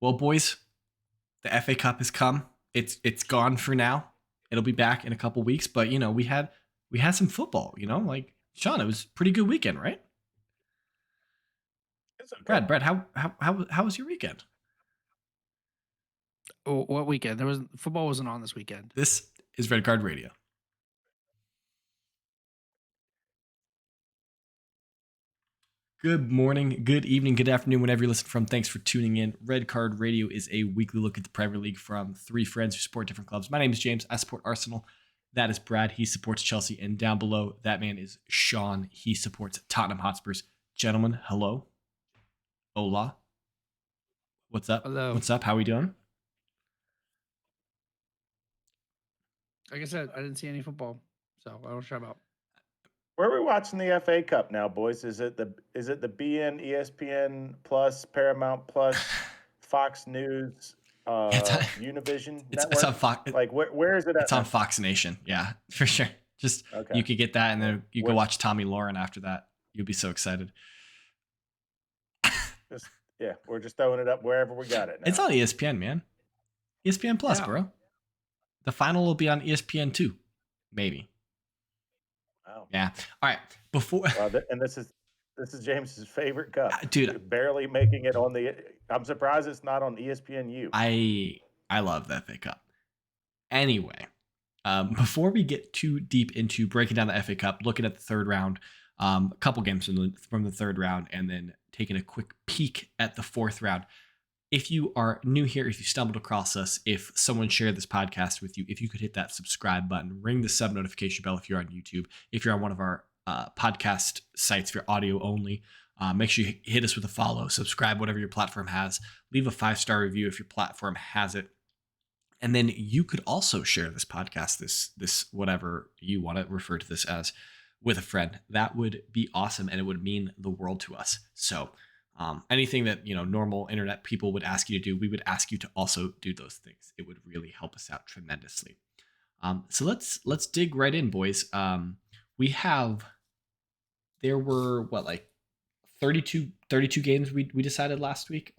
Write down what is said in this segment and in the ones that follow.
Well, boys, the FA Cup has come. It's gone for now. It'll be back in a couple weeks, but we had some football. Like Sean, it was a pretty good weekend, right? It's okay. Brad, how was your weekend? Oh, what weekend? There was football wasn't on this weekend. This is Red Card Radio. Good morning, good evening, good afternoon, whenever you listen from. Thanks for tuning in. Red Card Radio is a weekly look at the Premier League from three friends who support different clubs. My name is James. I support Arsenal. That is Brad. He supports Chelsea. And down below, that man is Sean. He supports Tottenham Hotspurs. Gentlemen, hello. Hola. What's up? Hello. What's up? How we doing? Like I said, I didn't see any football, so I don't shut up. Where are we watching the FA Cup now, boys? Is it the BN, ESPN Plus, Paramount Plus, Fox News, Univision It's network? on Fox. Like where is it at? It's on Fox Nation. Yeah, for sure. Just Okay. You could get that, and then you go watch Tommy Lauren after that. You'll be so excited. We're just throwing it up wherever we got it now. It's on ESPN, man. ESPN Plus, bro. The final will be on ESPN 2, maybe. Wow. Yeah. All right. Before and this is James's favorite cup, dude. Barely making it on the. I'm surprised it's not on ESPNU. I love the FA Cup. Anyway, before we get too deep into breaking down the FA Cup, looking at the third round, a couple games from the third round, and then taking a quick peek at the fourth round. If you are new here, if you stumbled across us, if someone shared this podcast with you, if you could hit that subscribe button, ring the sub notification bell if you're on YouTube, if you're on one of our podcast sites, if you're audio only, make sure you hit us with a follow, subscribe, whatever your platform has, leave a 5-star review if your platform has it. And then you could also share this podcast, this whatever you want to refer to this as, with a friend. That would be awesome, and it would mean the world to us. So anything that normal internet people would ask you to do, we would ask you to also do those things. It would really help us out tremendously. So let's dig right in, boys. There were 32 games we decided last week.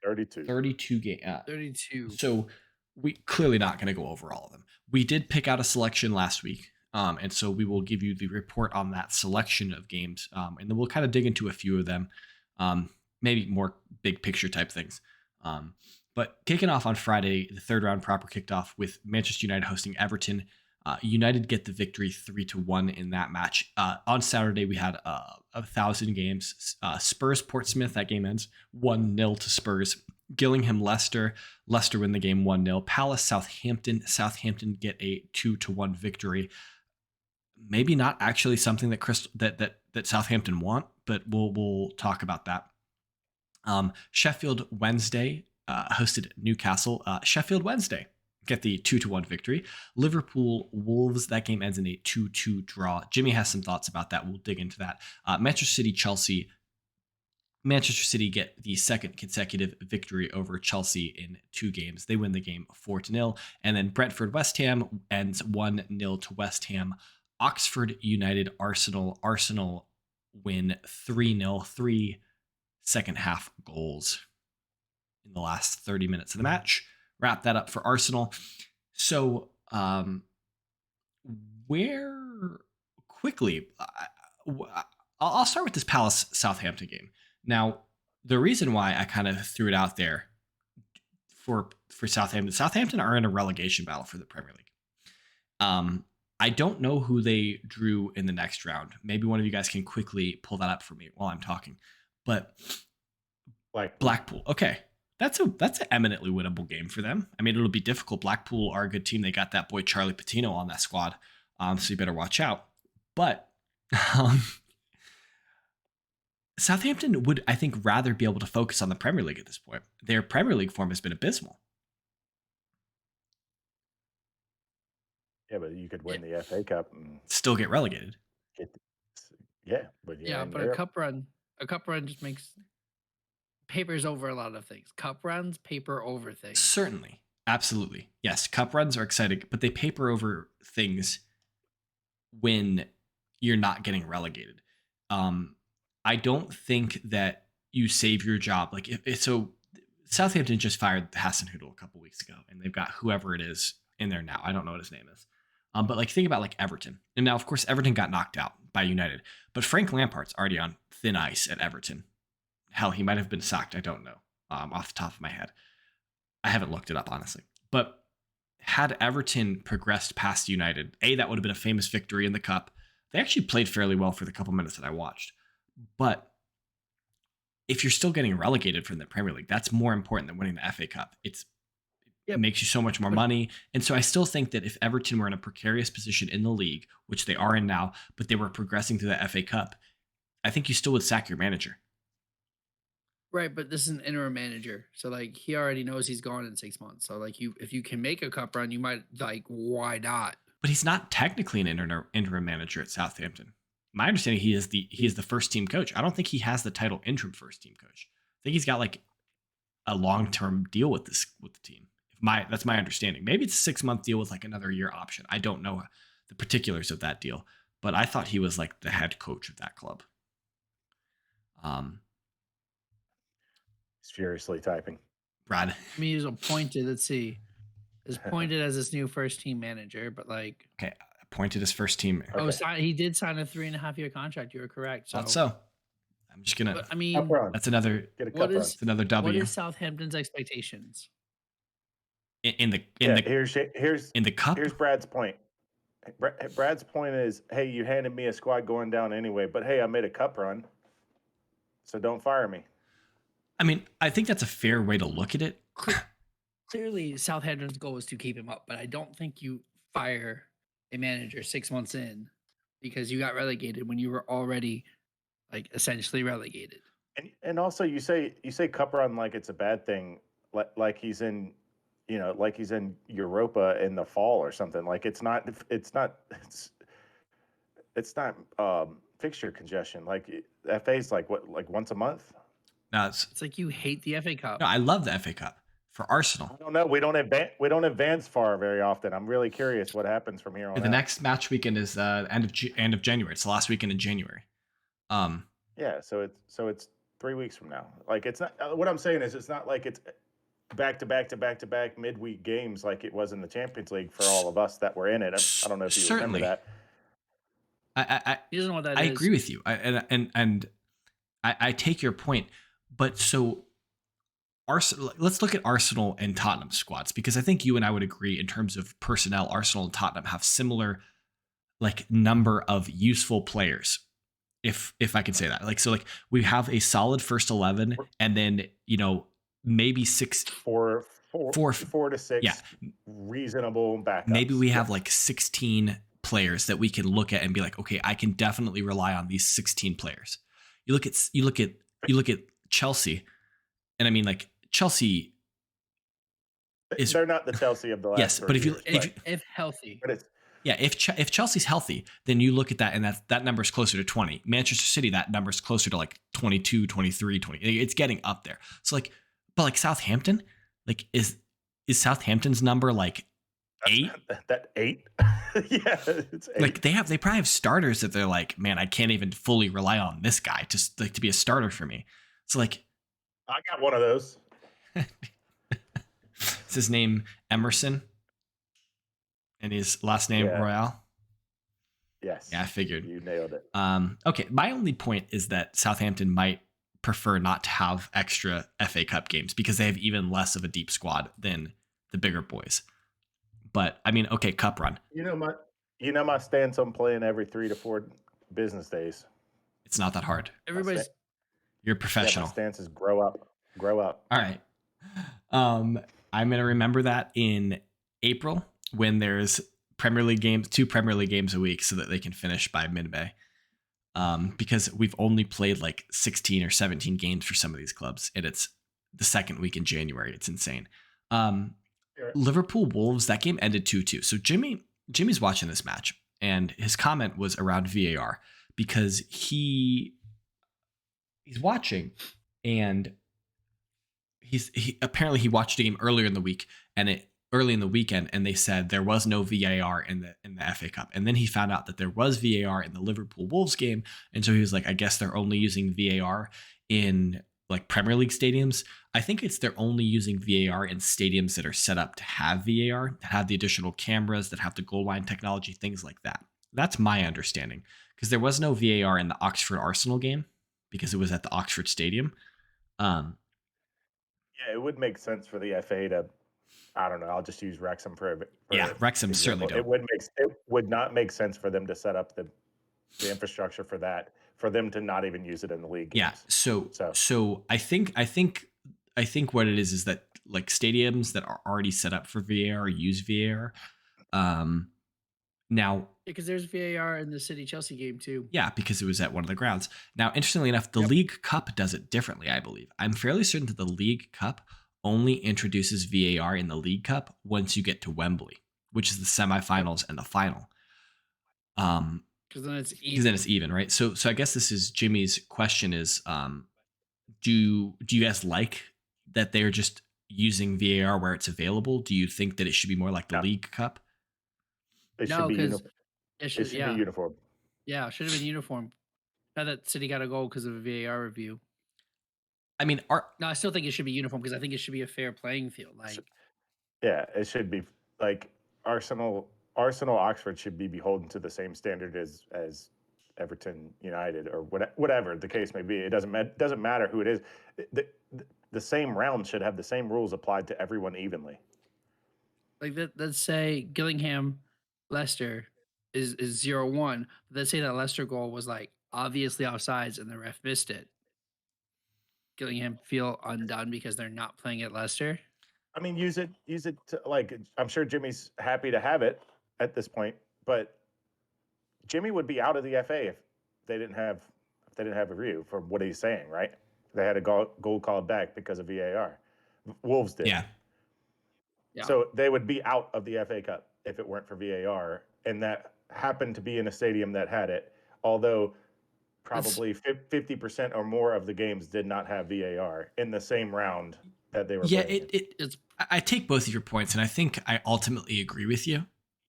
32 games. 32. So we clearly not going to go over all of them. We did pick out a selection last week. And so we will give you the report on that selection of games. And then we'll kind of dig into a few of them. Maybe more big picture type things. But kicking off on Friday, the third round proper kicked off with Manchester United hosting Everton. United get the victory 3-1 in that match. On Saturday, we had 1,000 games. Spurs Portsmouth, that game ends 1-0 to Spurs. Gillingham Leicester win the game 1-0. Palace Southampton get a 2-1 victory. Maybe not actually something that Southampton want, but we'll talk about that. Sheffield Wednesday hosted Newcastle. Sheffield Wednesday get the 2-1 victory. Liverpool Wolves, that game ends in a 2-2 draw. Jimmy has some thoughts about that. We'll dig into that. Manchester City Chelsea. Manchester City get the second consecutive victory over Chelsea in 2 games. They win the game 4-0. And then Brentford West Ham ends 1-0 to West Ham. Oxford United Arsenal. Arsenal win 3-0. 3 second half goals in the last 30 minutes of the match. Wrap that up for Arsenal. So I'll start with this Palace Southampton game. Now, the reason why I kind of threw it out there for Southampton are in a relegation battle for the Premier League. I don't know who they drew in the next round. Maybe one of you guys can quickly pull that up for me while I'm talking. But Blackpool. Okay. That's an eminently winnable game for them. I mean, it'll be difficult. Blackpool are a good team. They got that boy Charlie Patino on that squad. So you better watch out. But Southampton would, I think, rather be able to focus on the Premier League at this point. Their Premier League form has been abysmal. Yeah, but you could win the FA Cup and still get relegated. But a cup run just papers over a lot of things. Cup runs paper over things. Certainly, absolutely, yes. Cup runs are exciting, but they paper over things when you're not getting relegated. I don't think that you save your job. Southampton just fired Hasenhüttl a couple weeks ago, and they've got whoever it is in there now. I don't know what his name is. But like think about like Everton. And now, of course, Everton got knocked out by United. But Frank Lampard's already on thin ice at Everton. Hell, he might have been sacked. I don't know off the top of my head. I haven't looked it up, honestly. But had Everton progressed past United, that would have been a famous victory in the Cup. They actually played fairly well for the couple minutes that I watched. But if you're still getting relegated from the Premier League, that's more important than winning the FA Cup. It makes you so much more money. And so I still think that if Everton were in a precarious position in the league, which they are in now, but they were progressing through the FA Cup, I think you still would sack your manager. Right, but this is an interim manager, so like he already knows he's gone in 6 months. So like if you can make a cup run, you might like why not? But he's not technically an interim manager at Southampton. My understanding, he is the first team coach. I don't think he has the title interim first team coach. I think he's got like a long-term deal with the team. That's my understanding. Maybe it's a 6-month deal with like another year option. I don't know the particulars of that deal, but I thought he was like the head coach of that club. He's furiously typing. Brad. I mean, he was appointed. Let's see, is appointed as his new first team manager, but like appointed as first team. Okay. Oh, he did sign a 3.5-year contract. You were correct. So I'm just gonna. But, I mean, that's another. It's another W. What is Southampton's expectations in the Cup? Here's Brad's point. Brad's point is, hey, you handed me a squad going down anyway, but hey, I made a cup run, so don't fire me. I mean, I think that's a fair way to look at it. Clearly, Southampton's goal is to keep him up, but I don't think you fire a manager 6 months in because you got relegated when you were already like essentially relegated. And also you say cup run like it's a bad thing, like he's in, like he's in Europa in the fall or something. Like it's not fixture congestion. Like FA's like what, like once a month? No, it's like you hate the FA Cup. No, I love the FA Cup for Arsenal. I don't know. We don't advance far very often. I'm really curious what happens from here on. The next match weekend is end of January. It's the last weekend in January. Yeah, so it's 3 weeks from now. Like it's not. What I'm saying is, it's not like it's back to back midweek games like it was in the Champions League for all of us that were in it. I don't know if you remember that. I he doesn't know what that I is. agree with you. I take your point, but so Arsenal. Let's look at Arsenal and Tottenham squads, because I think you and I would agree in terms of personnel. Arsenal and Tottenham have similar like number of useful players. If I can say that, like we have a solid first 11, and then maybe four to six, reasonable backups. Maybe we have like 16 players that we can look at and be like, okay, I can definitely rely on these 16 players. You look at Chelsea, and I mean like Chelsea they're not the Chelsea of the last. Yes, but if healthy. But it's, yeah, if Chelsea's healthy, then you look at that and that number is closer to 20. Manchester City, that number is closer to like 22, 23, 20. It's getting up there. So but Southampton, like is Southampton's number like 8? That 8? Yeah, it's 8. Like they probably have starters that they're like, man, I can't even fully rely on this guy to be a starter for me. So like, I got one of those. Is his name Emerson? And his last name Royale? Yes. Yeah, I figured. You nailed it. Okay, my only point is that Southampton might prefer not to have extra FA Cup games because they have even less of a deep squad than the bigger boys. But I mean, okay, cup run. You know my stance on playing every 3 to 4 business days. It's not that hard. You're a professional. Yeah, my stance is grow up. All right. I'm gonna remember that in April when there's two Premier League games a week, so that they can finish by mid-May. Because we've only played like 16 or 17 games for some of these clubs, and it's the second week in January. It's insane. Liverpool Wolves, that game ended 2-2. So Jimmy's watching this match, and his comment was around VAR because he's watching, and he apparently he watched a game earlier in the week early in the weekend, and they said there was no VAR in the FA Cup. And then he found out that there was VAR in the Liverpool Wolves game. And so he was like, I guess they're only using VAR in like Premier League stadiums. I think they're only using VAR in stadiums that are set up to have VAR, that have the additional cameras, that have the goal line technology, things like that. That's my understanding, because there was no VAR in the Oxford Arsenal game because it was at the Oxford Stadium. Um, Yeah, it would make sense for the FA to, I don't know, I'll just use Wrexham yeah, for Wrexham certainly example. don't. It would not make sense for them to set up the infrastructure for that, for them to not even use it in the league Yeah. games. So I think what it is that like stadiums that are already set up for VAR use VAR. Um, now, Because there's VAR in the City Chelsea game too. yeah, because it was at one of the grounds. Now, interestingly enough, the Yep. League Cup does it differently, I believe. I'm fairly certain that the League Cup only introduces VAR in the League Cup once you get to Wembley, which is the semifinals and the final. Because then it's Because then even. it's even, right? So I guess this is Jimmy's question is, do you guys like that they're just using VAR where it's available? Do you think that it should be more like the No, League Cup? it should No, be because it should should be uniform. yeah, should have been uniform. Now that City got a goal because of a VAR review. I mean, No, I still think it should be uniform because I think it should be a fair playing field. Like, Yeah, it should be like Arsenal Oxford should be beholden to the same standard as Everton United or whatever the case may be. It doesn't matter who it is. The same round should have the same rules applied to everyone evenly. let's say Gillingham, Leicester is 0-1. Let's say that Leicester goal was like obviously offsides and the ref missed it. Gillingham feel undone because they're not playing at Leicester. I mean, use it to, like, I'm sure Jimmy's happy to have it at this point, but Jimmy would be out of the FA if they didn't have a review for what he's saying, right? They had a goal called back because of VAR. Wolves did. yeah. Yeah. So they would be out of the FA Cup if it weren't for VAR, and that happened to be in a stadium that had it. Although probably 50% or more of the games did not have VAR in the same round that they were Yeah, playing. It's I take both of your points, and I think I ultimately agree with you.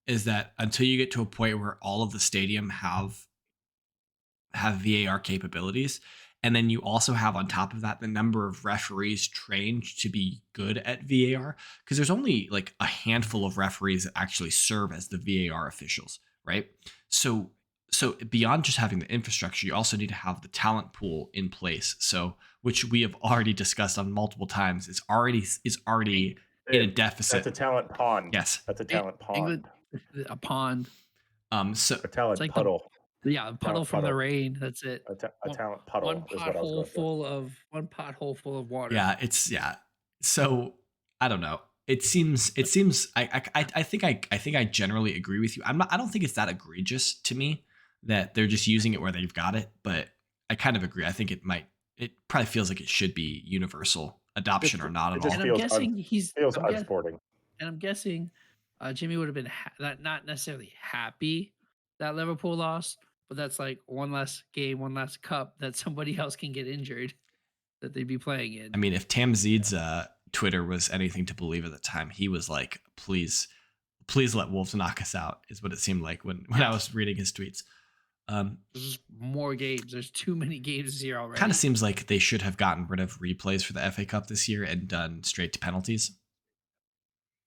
Is that until you get to a point where all of the stadium have VAR capabilities, and then you also have on top of that the number of referees trained to be good at VAR, because there's only like a handful of referees that actually serve as the VAR officials, right? So beyond just having the infrastructure, you also need to have the talent pool in place. So which we have already discussed on multiple times is already in a deficit. That's a talent pond. Yes. That's a talent pond. England, a pond. So A talent like puddle. A puddle from the rain. That's it. A talent puddle One is what I was going for. one pothole full of water. yeah. So I don't know. It seems I think I generally agree with you. I don't think it's that egregious to me that they're just using it where they've got it, but I kind of agree. I think it probably feels like it should be universal adoption or not at all. And I'm guessing feels unsporting. And I'm guessing Jimmy would have been not necessarily happy that Liverpool lost, but that's like one less game, one less cup that somebody else can get injured that they'd be playing in. I mean, if Tamzid's Twitter was anything to believe at the time, he was like, please let Wolves knock us out, is what it seemed like when I was reading his tweets. There's more games. There's too many games this year already. Kind of seems like they should have gotten rid of replays for the FA Cup this year and done straight to penalties.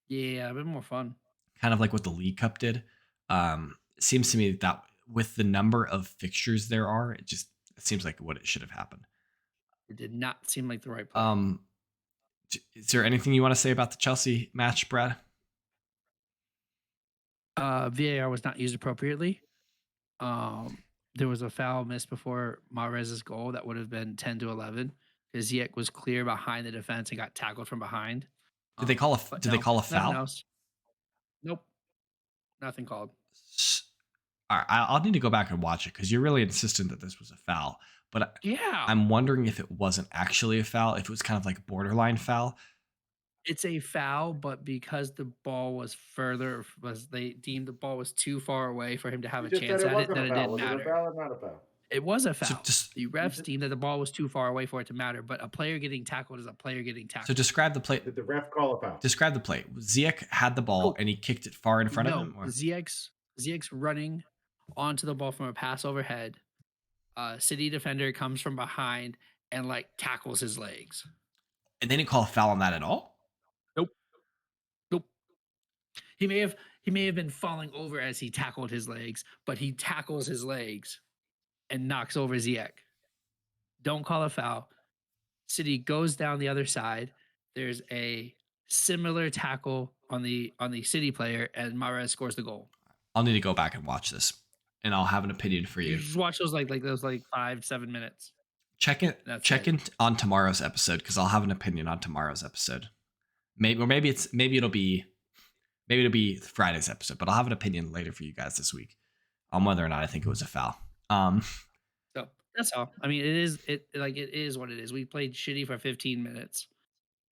Yeah, a bit more fun. Kind of like what the League Cup did. It seems to me that with the number of fixtures there are, it seems like what it should have happened. It did not seem like the right play. Is there anything you want to say about the Chelsea match, Brad? VAR was not used appropriately. There was a foul missed before Mahrez's goal that would have been 10-11 because Ziyech was clear behind the defense and got tackled from behind. Did they call a foul? Else. Nope. Nothing called. All right, I'll need to go back and watch it because you're really insistent that this was a foul. But yeah, I'm wondering if it wasn't actually a foul, if it was kind of like a borderline foul. It's a foul, but because the ball was they deemed the ball was too far away for him to have a chance at it, that it didn't matter. Was it a foul or not a foul? It was a foul. So the refs deemed that the ball was too far away for it to matter, but a player getting tackled is a player getting tackled. So describe the play. Did the ref call a foul? Describe the play. Ziyech had the ball and he kicked it far in front of him? Or? Ziyech's running onto the ball from a pass overhead. City defender comes from behind and like tackles his legs. And they didn't call a foul on that at all? Nope. Nope. He may have been falling over as he tackled his legs, but he tackles his legs and knocks over Ziyech. Don't call a foul. City goes down the other side. There's a similar tackle on the City player, and Mahrez scores the goal. I'll need to go back and watch this, and I'll have an opinion for You you. just watch those like those 5-7 minutes. Check in on tomorrow's episode because I'll have an opinion on tomorrow's episode. Maybe it'll be Friday's episode, but I'll have an opinion later for you guys this week on whether or not I think it was a foul. So that's all. I mean, it is what it is. We played shitty for 15 minutes,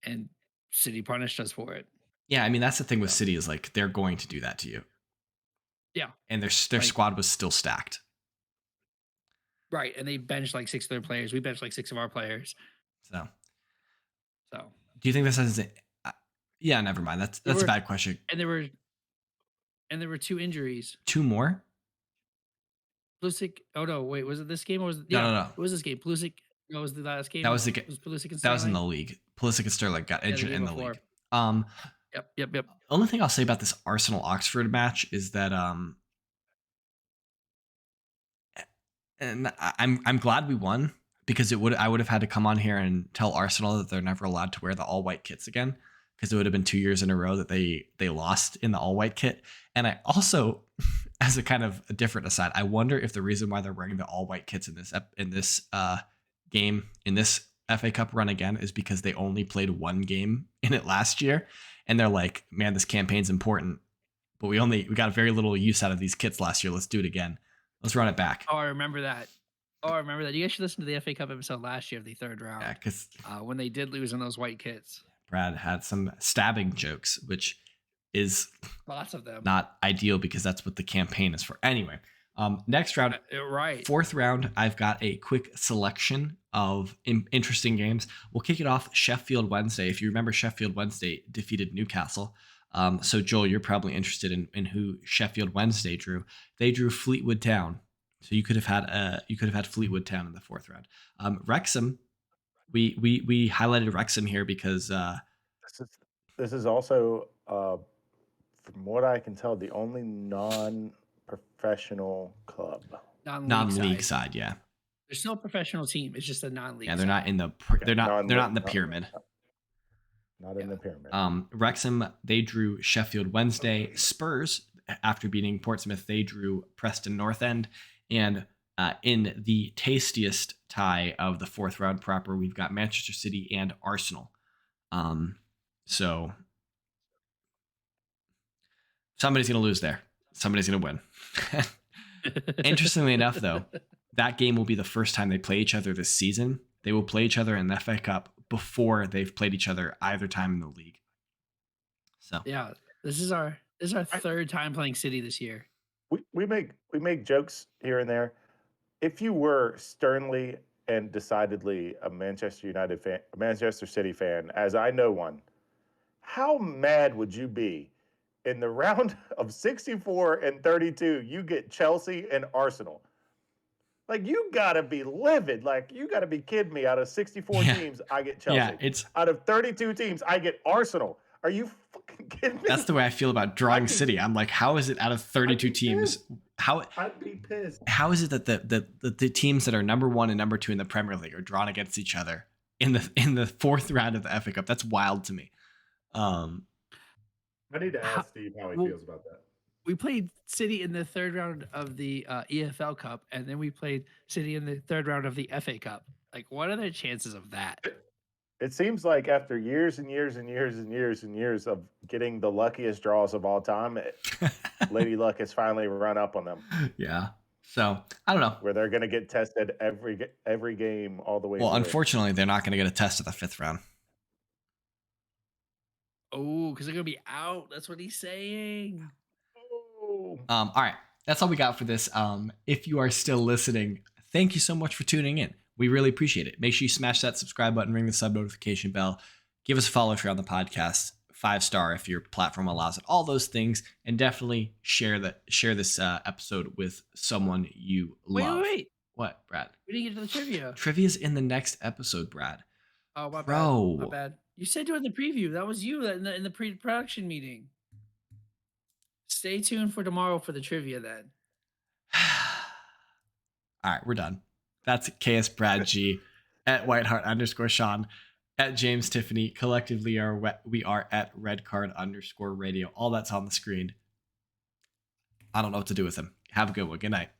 and City punished us for it. Yeah, I mean that's the thing with City is like they're going to do that to you. Yeah, and their squad was still stacked. Right, and they benched like 6 of their players. We benched like 6 of our players. So, do you think this has? Yeah, never mind. That's a bad question. And there were 2 injuries. 2 more? Pulisic. Oh no, wait. Was it this game or was it? No. It was this game. Pulisic. No, was the last game. That was the game. Was Pulisic and Sterling? That was in the league. Pulisic and Sterling got injured in the league. Yep. Only thing I'll say about this Arsenal Oxford match is that and I'm glad we won because I would have had to come on here and tell Arsenal that they're never allowed to wear the all white kits again because it would have been 2 years in a row that they lost in the all white kit. And I also, as a kind of a different aside, I wonder if the reason why they're wearing the all white kits in this game in this FA Cup run again is because they only played 1 game in it last year, and they're like, man, this campaign's important, but we got very little use out of these kits last year. Let's do it again. Let's run it back. Oh, I remember that. You guys should listen to the FA Cup episode last year of the 3rd round. Yeah, because when they did lose in those white kits. Brad had some stabbing jokes, which is lots of them. Not ideal because that's what the campaign is for. Anyway, next round, right. 4th round, I've got a quick selection of interesting games. We'll kick it off Sheffield Wednesday. If you remember, Sheffield Wednesday defeated Newcastle. So Joel, you're probably interested in who Sheffield Wednesday drew. They drew Fleetwood Town. So you could have had Fleetwood Town in the 4th round. Wrexham, we highlighted Wrexham here because this is also from what I can tell the only non-professional club. Non-league side, yeah. There's no professional team. It's just a non-league. Yeah, they're not in the they're not in the pyramid. Not in the pyramid. Wrexham, they drew Sheffield Wednesday. Spurs, after beating Portsmouth, they drew Preston North End. And in the tastiest tie of the 4th round proper, we've got Manchester City and Arsenal. So somebody's going to lose there. Somebody's going to win. Interestingly enough, though, that game will be the first time they play each other this season. They will play each other in the FA Cup before they've played each other either time in the league. So yeah, this is our 3rd time playing City this year. We make jokes here and there. If you were sternly and decidedly a Manchester United fan, a Manchester City fan, as I know one, how mad would you be in the round of 64 and 32? You get Chelsea and Arsenal. Like, you gotta be livid. Like, you gotta be kidding me. Out of 64 teams, I get Chelsea. Yeah, out of 32 teams, I get Arsenal. Are you fucking kidding me? That's the way I feel about drawing City. I'm like, how is it out of 32 teams? I'd be pissed. How is it that the teams that are number 1 and number 2 in the Premier League are drawn against each other in the 4th round of the FA Cup? That's wild to me. I need to ask Steve how he feels about that. We played City in the 3rd round of the EFL Cup, and then we played City in the 3rd round of the FA Cup. Like, what are the chances of that? It seems like after years and years and years and years and years of getting the luckiest draws of all time, Lady Luck has finally run up on them. Yeah. So I don't know where they're going to get tested every game all the way. Well, unfortunately, they're not going to get a test at the 5th round. Oh, because they're going to be out. That's what he's saying. All right. That's all we got for this. If you are still listening, thank you so much for tuning in. We really appreciate it. Make sure you smash that subscribe button, ring the sub notification bell, give us a follow if you're on the podcast, 5-star if your platform allows it, all those things, and definitely share this episode with someone you love. Wait. What, Brad? We didn't get to the trivia. Trivia's in the next episode, Brad. Oh, my bad. Bro. My bad. You said during the preview. That was you in the pre-production meeting. Stay tuned for tomorrow for the trivia then. All right, we're done. That's KS Brad G at Whiteheart_Sean at James Tiffany. Collectively, we are at Redcard_radio. All that's on the screen. I don't know what to do with them. Have a good one. Good night.